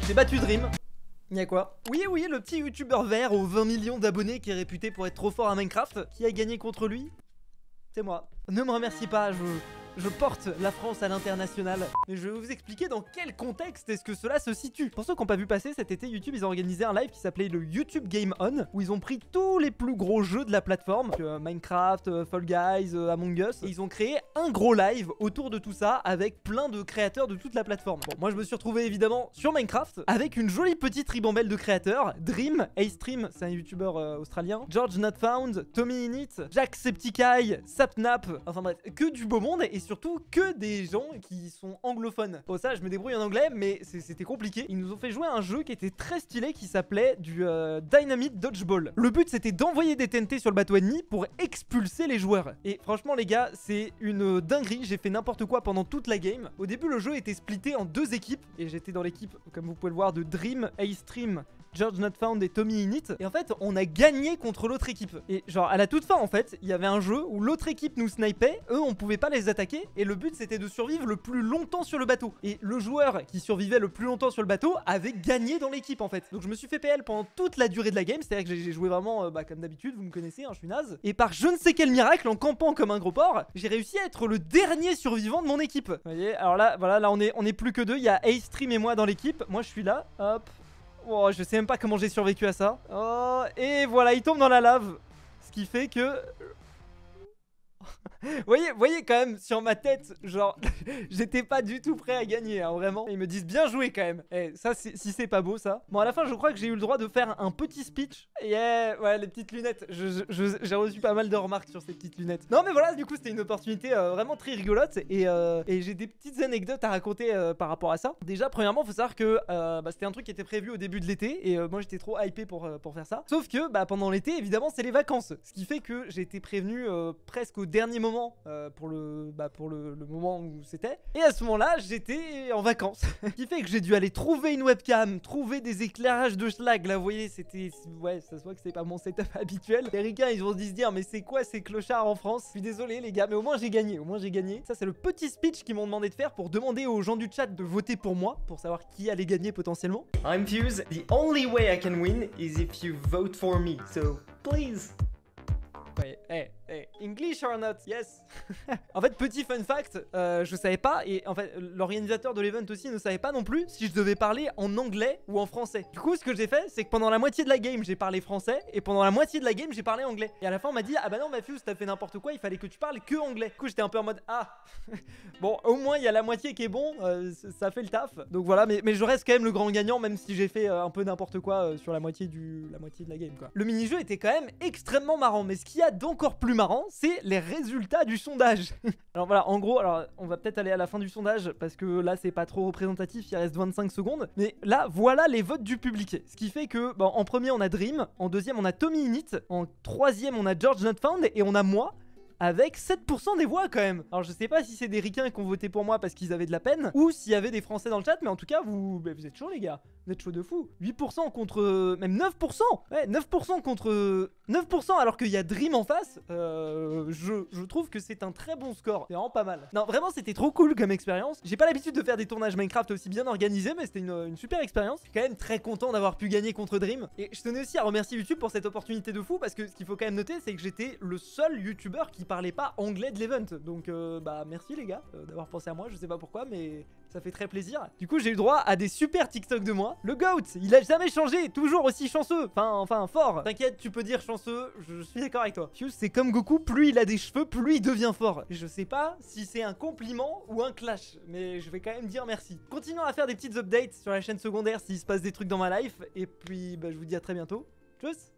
J'ai battu Dream. Y'a quoi? Oui, oui, le petit youtubeur vert aux 20 millions d'abonnés qui est réputé pour être trop fort à Minecraft. Qui a gagné contre lui? C'est moi. Ne me remercie pas, je porte la France à l'international. Mais je vais vous expliquer dans quel contexte est-ce que cela se situe. Pour ceux qui n'ont pas vu passer, cet été, YouTube, ils ont organisé un live qui s'appelait le YouTube Game On, où ils ont pris tous les plus gros jeux de la plateforme, Minecraft, Fall Guys, Among Us, et ils ont créé un gros live autour de tout ça, avec plein de créateurs de toute la plateforme. Bon, moi je me suis retrouvé évidemment sur Minecraft, avec une jolie petite ribambelle de créateurs, Dream, Astream, c'est un youtubeur australien, George Not Found, Tommy Init, Jacksepticeye, Sapnap, enfin bref, que du beau monde, et surtout que des gens qui sont anglophones. Pour ça, je me débrouille en anglais, mais c'était compliqué. Ils nous ont fait jouer à un jeu qui était très stylé, qui s'appelait du Dynamite Dodgeball. Le but, c'était d'envoyer des TNT sur le bateau ennemi pour expulser les joueurs. Et franchement, les gars, c'est une dinguerie. J'ai fait n'importe quoi pendant toute la game. Au début, le jeu était splitté en 2 équipes, et j'étais dans l'équipe, comme vous pouvez le voir, de Dream, Astream, George Not Found et Tommy Init. Et en fait, on a gagné contre l'autre équipe. Et genre, à la toute fin, en fait, il y avait un jeu où l'autre équipe nous snipait. Eux, on pouvait pas les attaquer. Et le but, c'était de survivre le plus longtemps sur le bateau. Et le joueur qui survivait le plus longtemps sur le bateau avait gagné dans l'équipe, en fait. Donc, je me suis fait PL pendant toute la durée de la game. C'est-à-dire que j'ai joué vraiment, comme d'habitude, vous me connaissez, hein, je suis naze. Et par je ne sais quel miracle, en campant comme un gros porc, j'ai réussi à être le dernier survivant de mon équipe. Vous voyez, alors là, voilà, là, on est plus que 2. Il y a Astream et moi dans l'équipe. Moi, je suis là. Hop. Oh, je sais même pas comment j'ai survécu à ça. Oh, et voilà, il tombe dans la lave. Ce qui fait que... voyez quand même sur ma tête, genre, j'étais pas du tout prêt à gagner, hein, vraiment. Ils me disent bien joué quand même. Eh, ça, si c'est pas beau, ça. Bon, à la fin, je crois que j'ai eu le droit de faire un petit speech. Et ouais, les petites lunettes. J'ai reçu pas mal de remarques sur ces petites lunettes. Non, mais voilà, du coup, c'était une opportunité vraiment très rigolote. Et j'ai des petites anecdotes à raconter par rapport à ça. Déjà, premièrement, faut savoir que c'était un truc qui était prévu au début de l'été. Et moi, j'étais trop hypé pour faire ça. Sauf que pendant l'été, évidemment, c'est les vacances. Ce qui fait que j'ai été prévenu presque au dernier moment. Pour le moment où c'était. Et à ce moment-là, j'étais en vacances. Ce qui fait que j'ai dû aller trouver une webcam, trouver des éclairages de schlag. Là, vous voyez, c'était... Ouais, ça se voit que c'est pas mon setup habituel. Les ricains, ils vont se dire, mais c'est quoi ces clochards en France? Je suis désolé, les gars, mais au moins j'ai gagné. Au moins j'ai gagné. Ça, c'est le petit speech qu'ils m'ont demandé de faire pour demander aux gens du chat de voter pour moi, pour savoir qui allait gagner potentiellement. I'm Fuse. The only way I can win is if you vote for me. So, please. Ouais, hey, English or not? Yes. En fait, petit fun fact, je savais pas, et en fait, l'organisateur de l'event aussi ne savait pas non plus si je devais parler en anglais ou en français. Du coup, ce que j'ai fait, c'est que pendant la moitié de la game, j'ai parlé français, et pendant la moitié de la game, j'ai parlé anglais. Et à la fin, on m'a dit, ah bah non, Matthews, t'as fait n'importe quoi, il fallait que tu parles que anglais. Du coup, j'étais un peu en mode, ah, bon, au moins, il y a la moitié qui est bon, ça fait le taf. Donc voilà, mais je reste quand même le grand gagnant, même si j'ai fait un peu n'importe quoi sur la moitié de la game, quoi. Le mini-jeu était quand même extrêmement marrant, mais ce qu'il y a d'encore plus marrant, c'est les résultats du sondage. Alors voilà, en gros, alors on va peut-être aller à la fin du sondage parce que là c'est pas trop représentatif, il reste 25 secondes. Mais là, voilà les votes du public. Ce qui fait que, bon, en premier on a Dream, en deuxième on a Tommy Init, en troisième on a George Not Found et on a moi. Avec 7% des voix quand même. Alors je sais pas si c'est des ricains qui ont voté pour moi parce qu'ils avaient de la peine, ou s'il y avait des français dans le chat, mais en tout cas vous êtes chauds les gars. Vous êtes chauds de fou. 8% contre... même 9%. Ouais, 9% contre... 9% alors qu'il y a Dream en face. Je trouve que c'est un très bon score. C'est vraiment pas mal. Non, vraiment c'était trop cool comme expérience. J'ai pas l'habitude de faire des tournages Minecraft aussi bien organisés, mais c'était une super expérience. Je suis quand même très content d'avoir pu gagner contre Dream. Et je tenais aussi à remercier YouTube pour cette opportunité de fou, parce que ce qu'il faut quand même noter, c'est que j'étais le seul YouTuber qui parlait pas anglais de l'event. Donc merci les gars d'avoir pensé à moi. Je sais pas pourquoi, mais ça fait très plaisir. Du coup, j'ai eu droit à des super TikTok de moi. Le GOAT, il a jamais changé, toujours aussi chanceux. Enfin fort. T'inquiète, tu peux dire chanceux, je suis d'accord avec toi. Fuse, c'est comme Goku, plus il a des cheveux, plus il devient fort. Je sais pas si c'est un compliment ou un clash, mais je vais quand même dire merci. Continuons à faire des petites updates sur la chaîne secondaire s'il se passe des trucs dans ma life. Et puis, je vous dis à très bientôt. Tchuss.